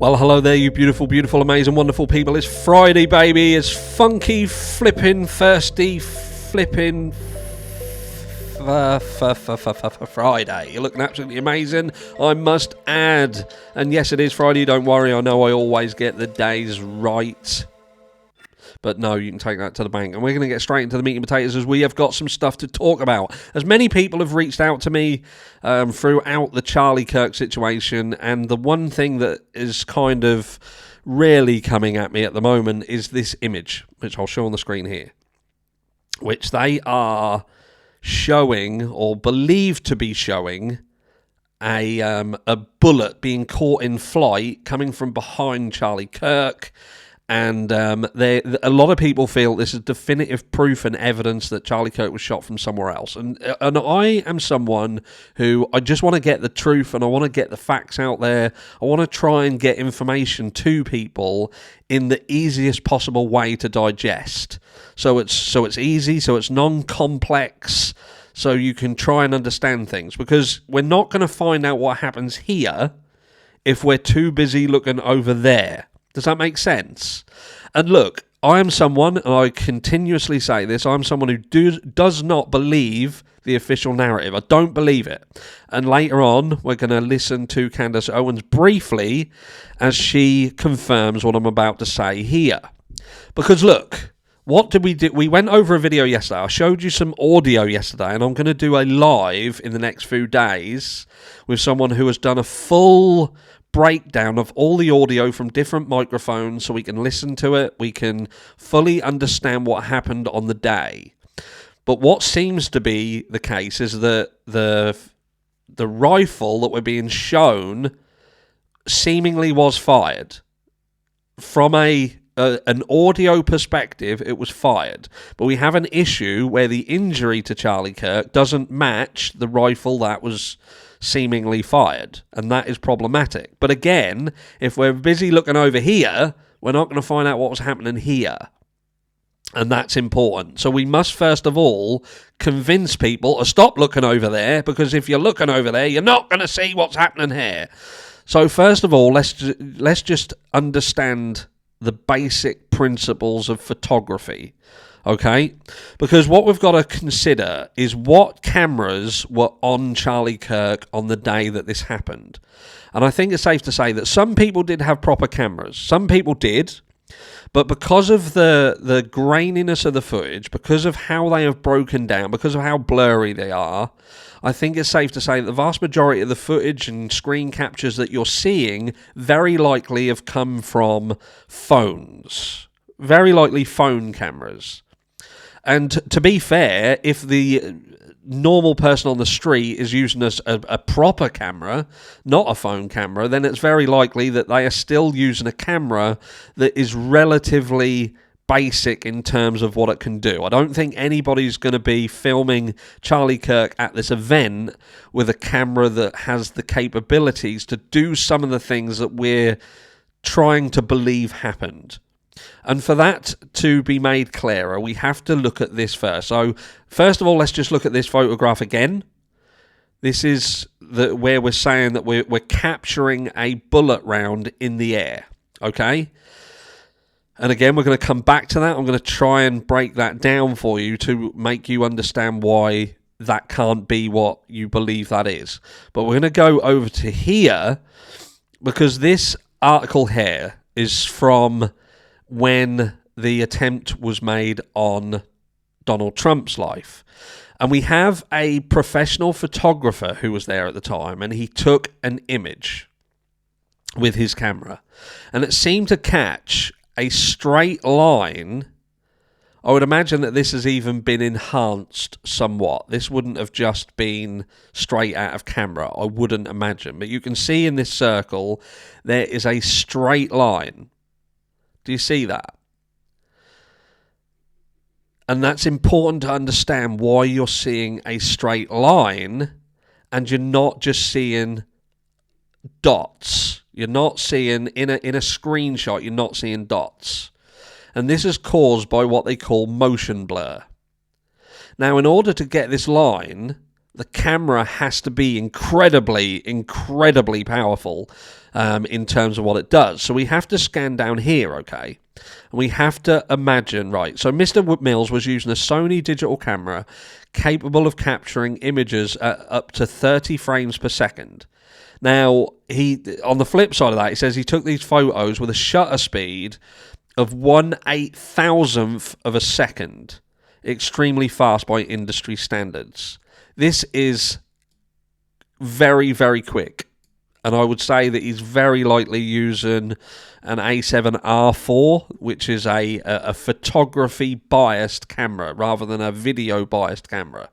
Well, hello there, you beautiful, beautiful, amazing, wonderful people. It's Friday, baby. It's funky, flipping, thirsty, flipping Friday. You're looking absolutely amazing, I must add. And yes, it is Friday. Don't worry. I know I always get the days right. But no, you can take that to the bank. And we're going to get straight into the meat and potatoes as we have got some stuff to talk about. As many people have reached out to me throughout the Charlie Kirk situation. And the one thing that is kind of really coming at me at the moment is this image, which I'll show on the screen here. Which they are showing, or believed to be showing, a bullet being caught in flight coming from behind Charlie Kirk. And a lot of people feel this is definitive proof and evidence that Charlie Kirk was shot from somewhere else. And I am someone who, I just want to get the truth and I want to get the facts out there. I want to try and get information to people in the easiest possible way to digest. So it's easy, so it's non-complex, so you can try and understand things. Because we're not going to find out what happens here if we're too busy looking over there. Does that make sense? And look, I am someone, and I continuously say this, I'm someone who does not believe the official narrative. I don't believe it. And later on, we're going to listen to Candace Owens briefly as she confirms what I'm about to say here. Because look, what did we do? We went over a video yesterday. I showed you some audio yesterday, and I'm going to do a live in the next few days with someone who has done a full breakdown of all the audio from different microphones so we can listen to it, we can fully understand what happened on the day. But what seems to be the case is that the rifle that we're being shown seemingly was fired. From an audio perspective, it was fired. But we have an issue where the injury to Charlie Kirk doesn't match the rifle that was seemingly fired, and that is problematic. But again, if we're busy looking over here, we're not going to find out what was happening here, and that's important. So we must first of all convince people to stop looking over there, because if you're looking over there, you're not going to see what's happening here. So first of all, let's just understand the basic principles of photography. Okay, because what we've got to consider is what cameras were on Charlie Kirk on the day that this happened. And I think it's safe to say that some people did have proper cameras. Some people did. But because of the graininess of the footage, because of how they have broken down, because of how blurry they are, I think it's safe to say that the vast majority of the footage and screen captures that you're seeing very likely have come from phones. Very likely phone cameras. And to be fair, if the normal person on the street is using a proper camera, not a phone camera, then it's very likely that they are still using a camera that is relatively basic in terms of what it can do. I don't think anybody's going to be filming Charlie Kirk at this event with a camera that has the capabilities to do some of the things that we're trying to believe happened. And for that to be made clearer, we have to look at this first. So, first of all, let's just look at this photograph again. This is where we're saying that we're capturing a bullet round in the air, okay? And again, we're going to come back to that. I'm going to try and break that down for you to make you understand why that can't be what you believe that is. But we're going to go over to here, because this article here is from when the attempt was made on Donald Trump's life. And we have a professional photographer who was there at the time, and he took an image with his camera. And it seemed to catch a straight line. I would imagine that this has even been enhanced somewhat. This wouldn't have just been straight out of camera, I wouldn't imagine. But you can see in this circle, there is a straight line. Do you see that? And that's important to understand why you're seeing a straight line and you're not just seeing dots. You're not seeing, in a screenshot, you're not seeing dots. And this is caused by what they call motion blur. Now, in order to get this line, the camera has to be incredibly, incredibly powerful in terms of what it does. So we have to scan down here, okay? And we have to imagine, right, so Mr. Mills was using a Sony digital camera capable of capturing images at up to 30 frames per second. Now, on the flip side of that, he says he took these photos with a shutter speed of 1/8,000th of a second. Extremely fast by industry standards. This is very, very quick. And I would say that he's very likely using an A7R4, which is a photography-biased camera rather than a video-biased camera.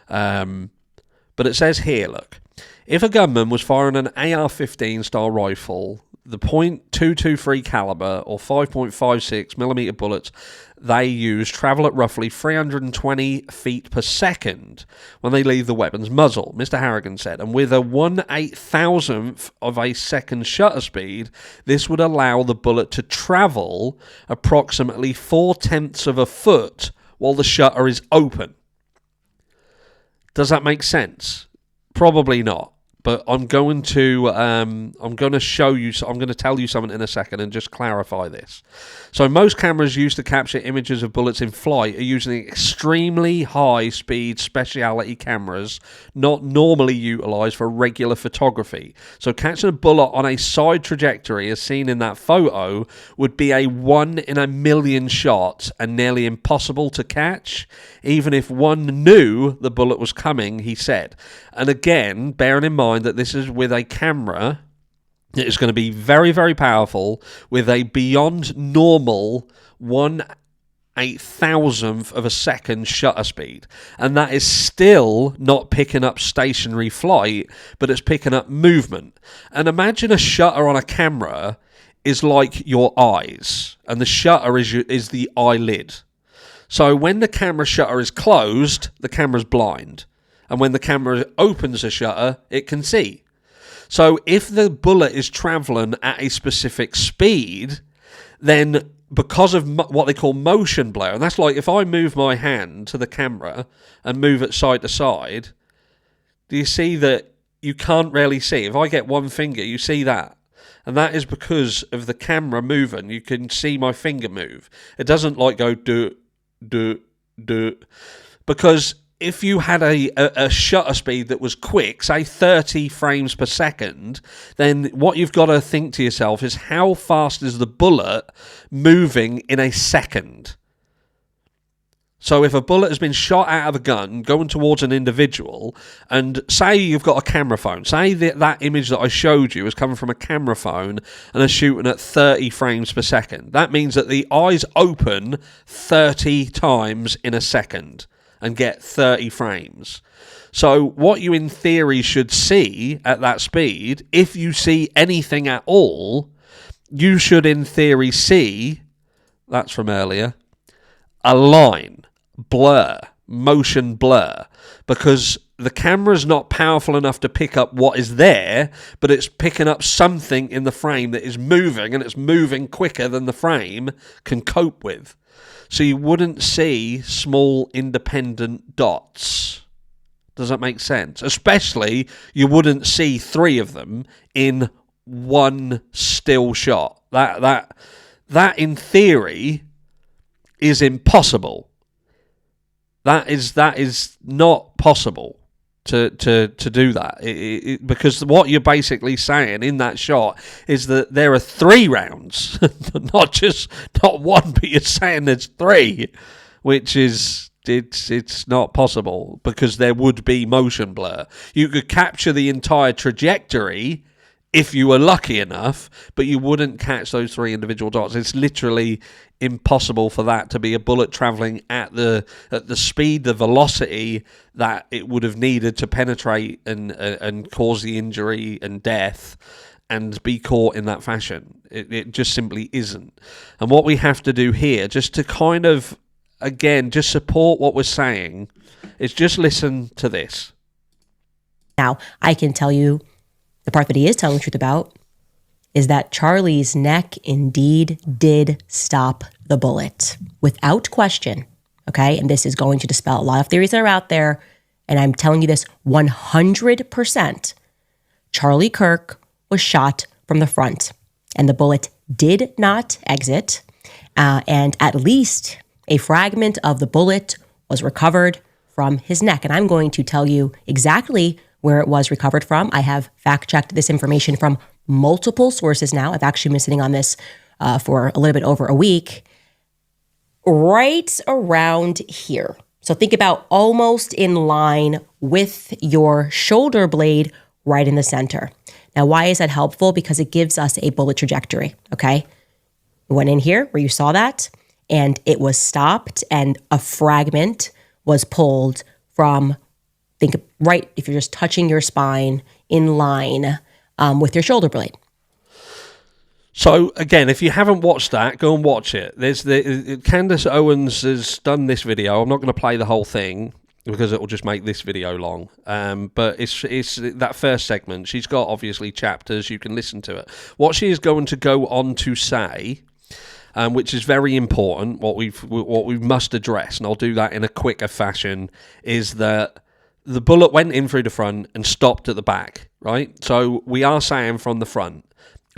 But it says here, look, if a gunman was firing an AR-15 style rifle, the .223 caliber or 5.56 millimeter bullets they use travel at roughly 320 feet per second when they leave the weapon's muzzle, Mr. Harrigan said. And with a 1/8,000th of a second shutter speed, this would allow the bullet to travel approximately 4/10 of a foot while the shutter is open. Does that make sense? Probably not. But I'm going to show you. I'm going to tell you something in a second and just clarify this. So most cameras used to capture images of bullets in flight are using extremely high-speed specialty cameras, not normally utilised for regular photography. So catching a bullet on a side trajectory, as seen in that photo, would be a 1 in a million shot and nearly impossible to catch, even if one knew the bullet was coming, he said. And again, bearing in mind that this is with a camera that is going to be very, very powerful with a beyond normal 1/8,000th of a second shutter speed. And that is still not picking up stationary flight, but it's picking up movement. And imagine a shutter on a camera is like your eyes, and the shutter is the eyelid. So when the camera shutter is closed, the camera's blind. And when the camera opens a shutter, it can see. So if the bullet is traveling at a specific speed, then because of what they call motion blur, and that's like if I move my hand to the camera and move it side to side, do you see that you can't really see? If I get one finger, you see that. And that is because of the camera moving. You can see my finger move. It doesn't like go do, because if you had a shutter speed that was quick, say 30 frames per second, then what you've got to think to yourself is how fast is the bullet moving in a second? So if a bullet has been shot out of a gun going towards an individual, and say you've got a camera phone, say that image that I showed you is coming from a camera phone and is shooting at 30 frames per second, that means that the eyes open 30 times in a second and get 30 frames. So what you in theory should see at that speed, if you see anything at all, you should in theory see, that's from earlier, a line, blur, motion blur, because the camera's not powerful enough to pick up what is there, but it's picking up something in the frame that is moving, and it's moving quicker than the frame can cope with. So you wouldn't see small independent dots. Does that make sense? Especially, you wouldn't see 3 of them in one still shot. That in theory is impossible. That is not possible to do that, because what you're basically saying in that shot is that there are 3 rounds, not one, but you're saying there's 3, which is it's not possible because there would be motion blur. You could capture the entire trajectory if you were lucky enough, but you wouldn't catch those 3 individual dots. It's literally impossible for that to be a bullet travelling at the speed, the velocity that it would have needed to penetrate and cause the injury and death and be caught in that fashion. It just simply isn't. And what we have to do here, just to kind of, again, just support what we're saying, is just listen to this. Now, I can tell you the part that he is telling the truth about is that Charlie's neck indeed did stop the bullet without question, okay? And this is going to dispel a lot of theories that are out there and I'm telling you this 100%, Charlie Kirk was shot from the front, and the bullet did not exit, and at least a fragment of the bullet was recovered from his neck. And I'm going to tell you exactly where it was recovered from. I have fact-checked this information from multiple sources now. I've actually been sitting on this for a little bit over a week. Right around here. So think about almost in line with your shoulder blade right in the center. Now, why is that helpful? Because it gives us a bullet trajectory, okay? It went in here where you saw that, and it was stopped, and a fragment was pulled from, think right, if you're just touching your spine in line with your shoulder blade. So, again, if you haven't watched that, go and watch it. Candace Owens has done this video. I'm not going to play the whole thing because it will just make this video long. But it's that first segment. She's got, obviously, chapters. You can listen to it. What she is going to go on to say, which is very important, what we must address, and I'll do that in a quicker fashion, is that the bullet went in through the front and stopped at the back, right? So we are saying from the front.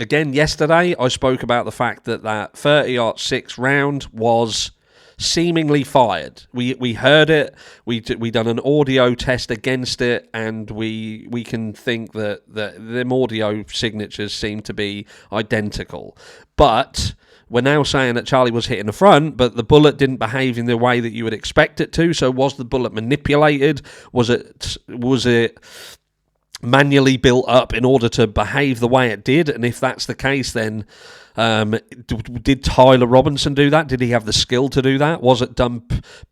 Again, yesterday I spoke about the fact that 30-06 round was seemingly fired. We heard it. We done an audio test against it, and we can think that them audio signatures seem to be identical. But we're now saying that Charlie was hit in the front, but the bullet didn't behave in the way that you would expect it to. So was the bullet manipulated? Was it manually built up in order to behave the way it did? And if that's the case, then did Tyler Robinson do that? Did he have the skill to do that? Was it done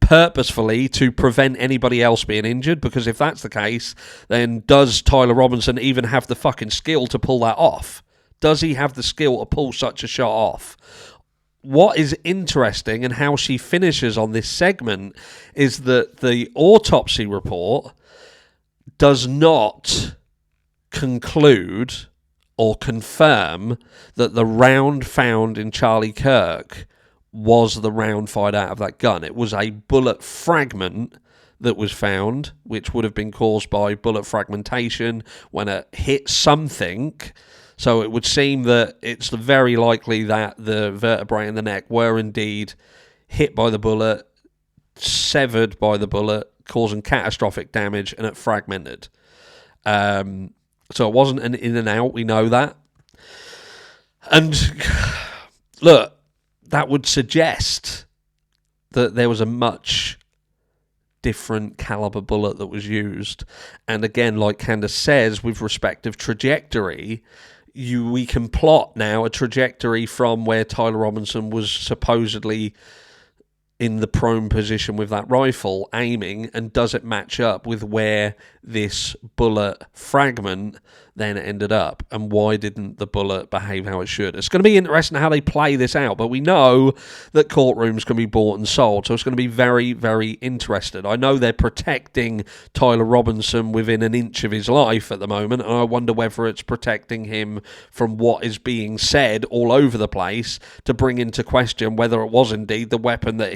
purposefully to prevent anybody else being injured? Because if that's the case, then does Tyler Robinson even have the fucking skill to pull that off? Does he have the skill to pull such a shot off? What is interesting and how she finishes on this segment is that the autopsy report does not conclude or confirm that the round found in Charlie Kirk was the round fired out of that gun. It was a bullet fragment that was found, which would have been caused by bullet fragmentation when it hit something. So it would seem that it's very likely that the vertebrae in the neck were indeed hit by the bullet, severed by the bullet, causing catastrophic damage, and it fragmented. So it wasn't an in and out, we know that. And look, that would suggest that there was a much different caliber bullet that was used. And again, like Candace says, with respect of trajectory, we can plot now a trajectory from where Tyler Robinson was supposedly in the prone position with that rifle aiming, and does it match up with where this bullet fragment then ended up, and why didn't the bullet behave how it should? It's going to be interesting how they play this out, but we know that courtrooms can be bought and sold, so it's going to be very, very interesting. I know they're protecting Tyler Robinson within an inch of his life at the moment, and I wonder whether it's protecting him from what is being said all over the place to bring into question whether it was indeed the weapon that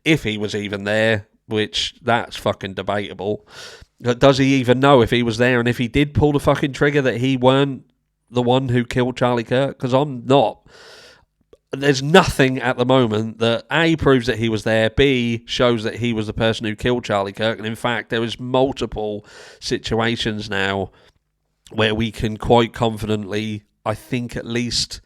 if he was even there, which that's fucking debatable. Does he even know if he was there, and if he did pull the fucking trigger, that he weren't the one who killed Charlie Kirk? Because I'm not. There's nothing at the moment that A, proves that he was there, B, shows that he was the person who killed Charlie Kirk. And in fact, there is multiple situations now where we can quite confidently, I think at least,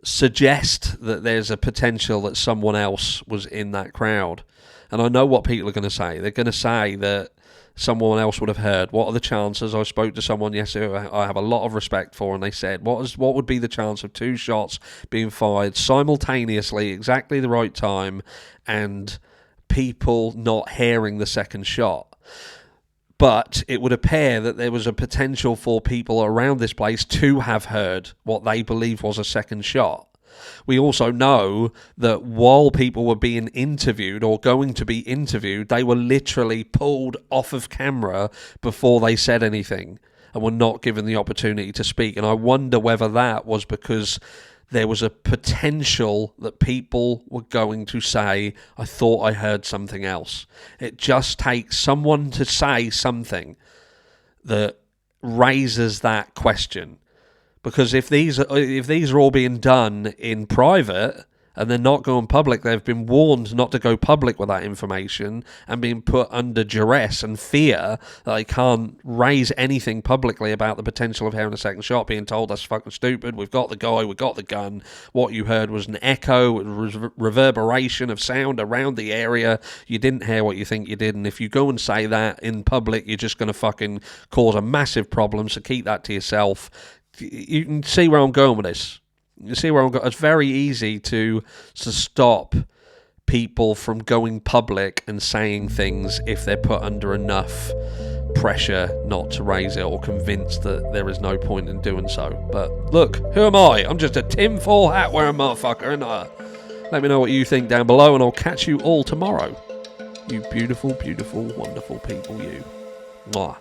suggest that there's a potential that someone else was in that crowd. And I know what people are going to say. They're going to say that someone else would have heard. What are the chances? I spoke to someone yesterday who I have a lot of respect for, and they said, what would be the chance of two shots being fired simultaneously, exactly the right time, and people not hearing the second shot? But it would appear that there was a potential for people around this place to have heard what they believe was a second shot. We also know that while people were being interviewed or going to be interviewed, they were literally pulled off of camera before they said anything and were not given the opportunity to speak. And I wonder whether that was because there was a potential that people were going to say, I thought I heard something else. It just takes someone to say something that raises that question. Because if these are all being done in private and they're not going public, they've been warned not to go public with that information and being put under duress and fear that they can't raise anything publicly about the potential of having a second shot, being told that's fucking stupid, we've got the guy, we've got the gun, what you heard was an echo, reverberation of sound around the area, you didn't hear what you think you did, and if you go and say that in public, you're just going to fucking cause a massive problem, so keep that to yourself. You can see where I'm going with this. You see where I'm going. It's very easy to stop people from going public and saying things if they're put under enough pressure not to raise it or convinced that there is no point in doing so. But look, who am I? I'm just a tinfoil hat wearing motherfucker, and let me know what you think down below, and I'll catch you all tomorrow. You beautiful, beautiful, wonderful people, you. Mwah.